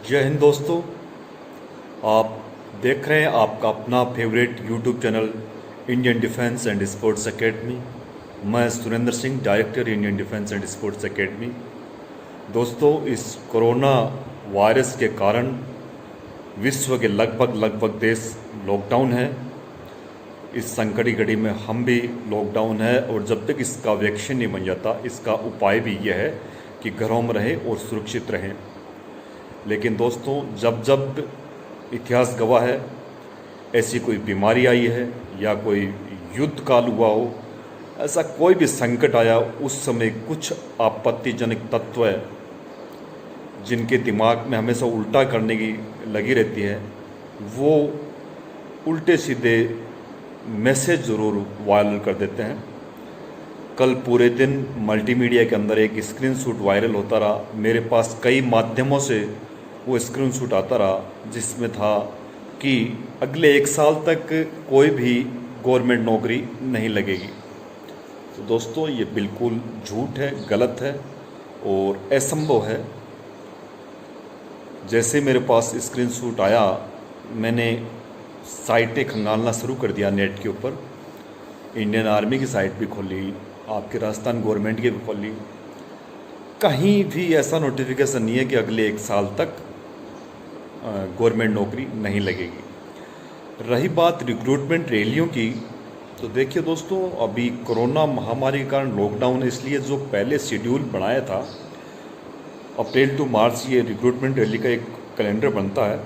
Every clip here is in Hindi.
जय हिंद दोस्तों। आप देख रहे हैं आपका अपना favourite YouTube channel Indian defence and sports academy. मैं Surendra Singh, director Indian defence and sports academy. दोस्तों, इस कोरोना वायरस के कारण विश्व के लगभग देश लॉकडाउन है। इस संकट की घड़ी में हम भी लॉकडाउन है और जब तक इसका वैक्सीन नहीं बन जाता, इसका उपाय भी यह है कि घरों में रहें और सुरक्षित रहें। लेकिन दोस्तों, जब इतिहास गवाह है, ऐसी कोई बीमारी आई है या कोई युद्ध काल हुआ हो, ऐसा कोई भी संकट आया, उस समय कुछ आपत्तिजनक तत्व है जिनके दिमाग में हमेशा उल्टा करने की लगी रहती है, वो उल्टे सीधे मैसेज ज़रूर वायरल कर देते हैं। कल पूरे दिन मल्टीमीडिया के अंदर एक स्क्रीनशॉट वायरल होता रहा। मेरे पास कई माध्यमों से वो स्क्रीनशॉट आता रहा जिसमें था कि अगले 1 साल तक कोई भी गवर्नमेंट नौकरी नहीं लगेगी। तो दोस्तों, ये बिल्कुल झूठ है, गलत है और असंभव है। जैसे मेरे पास स्क्रीनशॉट आया, मैंने साइटें खंगालना शुरू कर दिया नेट के ऊपर। इंडियन आर्मी की साइट भी खोली, आपके राजस्थान गवर्नमेंट की भी खोली। कहीं भी ऐसा नोटिफिकेशन नहीं है कि अगले 1 साल तक गवर्नमेंट नौकरी नहीं लगेगी। रही बात रिक्रूटमेंट रैलियों की, तो देखिए दोस्तों, अभी कोरोना महामारी के कारण लॉकडाउन है, इसलिए जो पहले शेड्यूल बनाया था अप्रैल टू मार्च, ये रिक्रूटमेंट रैली का एक कैलेंडर बनता है,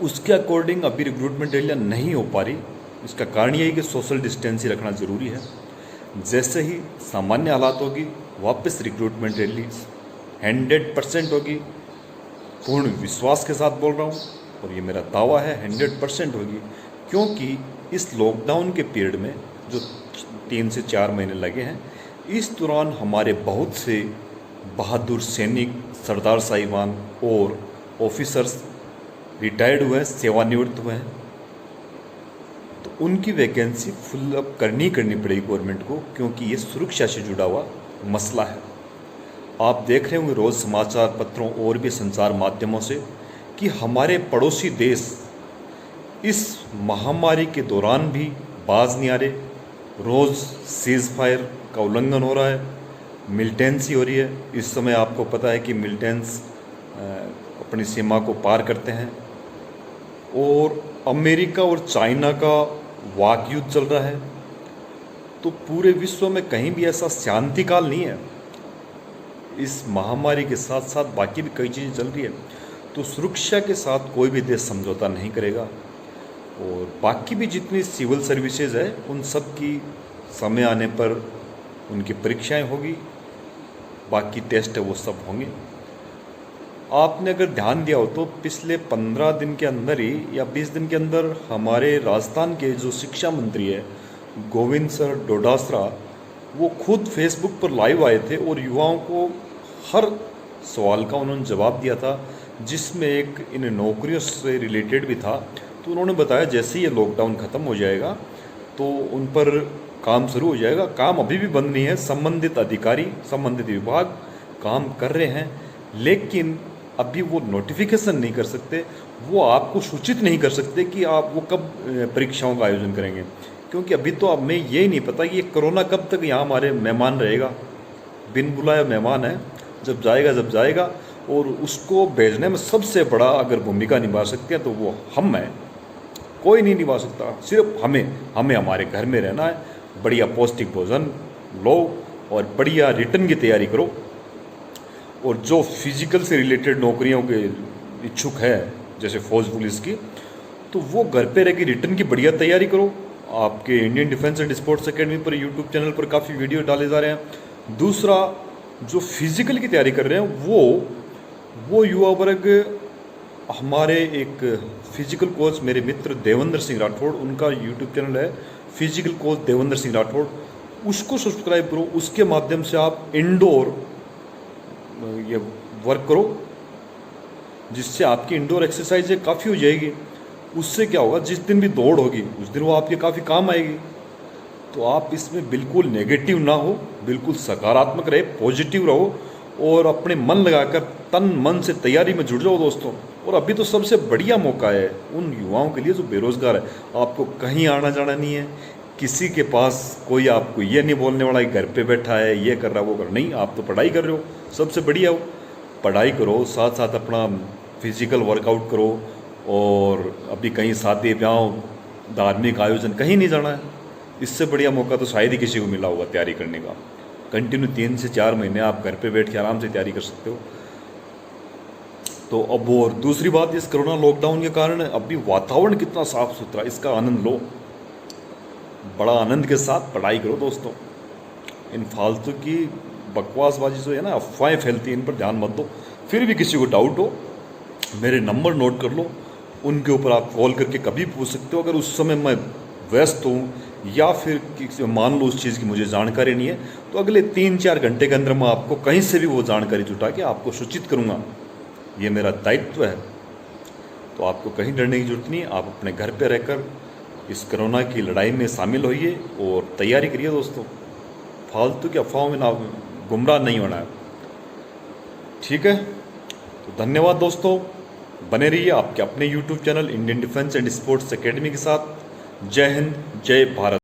उसके अकॉर्डिंग अभी रिक्रूटमेंट रैलियाँ नहीं हो पा रही। इसका कारण यही कि सोशल डिस्टेंसिंग रखना ज़रूरी है। जैसे ही सामान्य हालात होगी, वापस रिक्रूटमेंट रैली 100% होगी। पूर्ण विश्वास के साथ बोल रहा हूँ और ये मेरा दावा है, 100% होगी। क्योंकि इस लॉकडाउन के पीरियड में जो 3 से 4 महीने लगे हैं, इस दौरान हमारे बहुत से बहादुर सैनिक, सरदार साहिबान और ऑफिसर्स रिटायर्ड हुए हैं, सेवानिवृत्त हुए हैं। तो उनकी वैकेंसी फुल करनी पड़ेगी गवर्नमेंट को, क्योंकि ये सुरक्षा से जुड़ा हुआ मसला है। आप देख रहे होंगे रोज़ समाचार पत्रों और भी संचार माध्यमों से कि हमारे पड़ोसी देश इस महामारी के दौरान भी बाज नहीं आ रहे। रोज़ सीज़ फायर का उल्लंघन हो रहा है, मिलिटेंसी हो रही है। इस समय आपको पता है कि मिलिटेंट्स अपनी सीमा को पार करते हैं और अमेरिका और चाइना का वाक युद्ध चल रहा है। तो पूरे विश्व में कहीं भी ऐसा शांति काल नहीं है। इस महामारी के साथ साथ बाकी भी कई चीज़ें चल रही है, तो सुरक्षा के साथ कोई भी देश समझौता नहीं करेगा। और बाकी भी जितनी सिविल सर्विसेज है, उन सब की समय आने पर उनकी परीक्षाएं होगी, बाकी टेस्ट है वो सब होंगे। आपने अगर ध्यान दिया हो तो पिछले 15 दिन के अंदर ही या 20 दिन के अंदर हमारे राजस्थान के जो शिक्षा मंत्री है गोविंद सर डोडासरा, वो खुद फेसबुक पर लाइव आए थे और युवाओं को हर सवाल का उन्होंने जवाब दिया था, जिसमें एक इन नौकरियों से रिलेटेड भी था। तो उन्होंने बताया जैसे ही ये लॉकडाउन ख़त्म हो जाएगा तो उन पर काम शुरू हो जाएगा। काम अभी भी बंद नहीं है, संबंधित अधिकारी, संबंधित विभाग काम कर रहे हैं, लेकिन अभी वो नोटिफिकेशन नहीं कर सकते, वो आपको सूचित नहीं कर सकते कि आप वो कब परीक्षाओं का आयोजन करेंगे। क्योंकि अभी तो अब हमें ये नहीं पता कि ये कोरोना कब तक यहाँ हमारे मेहमान रहेगा। बिन बुलाया मेहमान है, जब जाएगा और उसको भेजने में सबसे बड़ा अगर भूमिका निभा सकते हैं तो वो हम हैं। कोई नहीं निभा सकता, सिर्फ हमें हमारे घर में रहना है, बढ़िया पौष्टिक भोजन लो और बढ़िया रिटर्न की तैयारी करो। और जो फिजिकल से रिलेटेड नौकरियों के इच्छुक है, जैसे फौज पुलिस की, तो वो घर पे रह के रिटर्न की बढ़िया तैयारी करो। आपके Indian defence and sports academy पर यूट्यूब चैनल पर काफ़ी वीडियो डाले जा रहे हैं। दूसरा, जो फिजिकल की तैयारी कर रहे हैं वो युवा वर्ग, हमारे एक फिजिकल कोच मेरे मित्र देवेंद्र सिंह राठौड़, उनका यूट्यूब चैनल है फिजिकल कोच देवेंद्र सिंह राठौड़, उसको सब्सक्राइब करो। उसके माध्यम से आप इंडोर ये वर्क करो, जिससे आपकी इंडोर एक्सरसाइज काफ़ी हो जाएगी। उससे क्या होगा, जिस दिन भी दौड़ होगी उस दिन वो आपके काफ़ी काम आएगी। तो आप इसमें बिल्कुल नेगेटिव ना हो, बिल्कुल सकारात्मक रहे, पॉजिटिव रहो और अपने मन लगाकर तन मन से तैयारी में जुट जाओ दोस्तों। और अभी तो सबसे बढ़िया मौका है उन युवाओं के लिए जो बेरोजगार है। आपको कहीं आना जाना नहीं है, किसी के पास कोई आपको ये नहीं बोलने वाला कि घर पे बैठा है, ये कर रहा है, वो कर, नहीं, आप तो पढ़ाई कर रहे हो, सबसे बढ़िया हो। पढ़ाई करो, साथ साथ अपना फिजिकल वर्कआउट करो, और अभी कहीं शादी ब्याह धार्मिक आयोजन कहीं नहीं जाना है। इससे बढ़िया मौका तो शायद ही किसी को मिला होगा तैयारी करने का। कंटिन्यू 3 से 4 महीने आप घर पे बैठ के आराम से तैयारी कर सकते हो। तो अब और दूसरी बात, इस कोरोना लॉकडाउन के कारण अभी वातावरण कितना साफ सुथरा, इसका आनंद लो, बड़ा आनंद के साथ पढ़ाई करो दोस्तों। इन फालतू की बकवासबाजी जो है ना, अफवाहें फैलती हैं, इन पर ध्यान मत दो। फिर भी किसी को डाउट हो, मेरे नंबर नोट कर लो, उनके ऊपर आप कॉल करके कभी पूछ सकते हो। अगर उस समय मैं व्यस्त हूँ या फिर मान लो उस चीज़ की मुझे जानकारी नहीं है, तो अगले 3-4 घंटे के अंदर मैं आपको कहीं से भी वो जानकारी जुटा के आपको सूचित करूँगा। ये मेरा दायित्व है। तो आपको कहीं डरने की जरूरत नहीं है। आप अपने घर पे रहकर इस कोरोना की लड़ाई में शामिल होइए और तैयारी करिए दोस्तों। फालतू की अफवाहों में ना गुमराह नहीं होना है, ठीक है। तो धन्यवाद दोस्तों, बने रहिए आपके अपने YouTube channel Indian defence and sports academy के साथ। जय हिंद, जय भारत।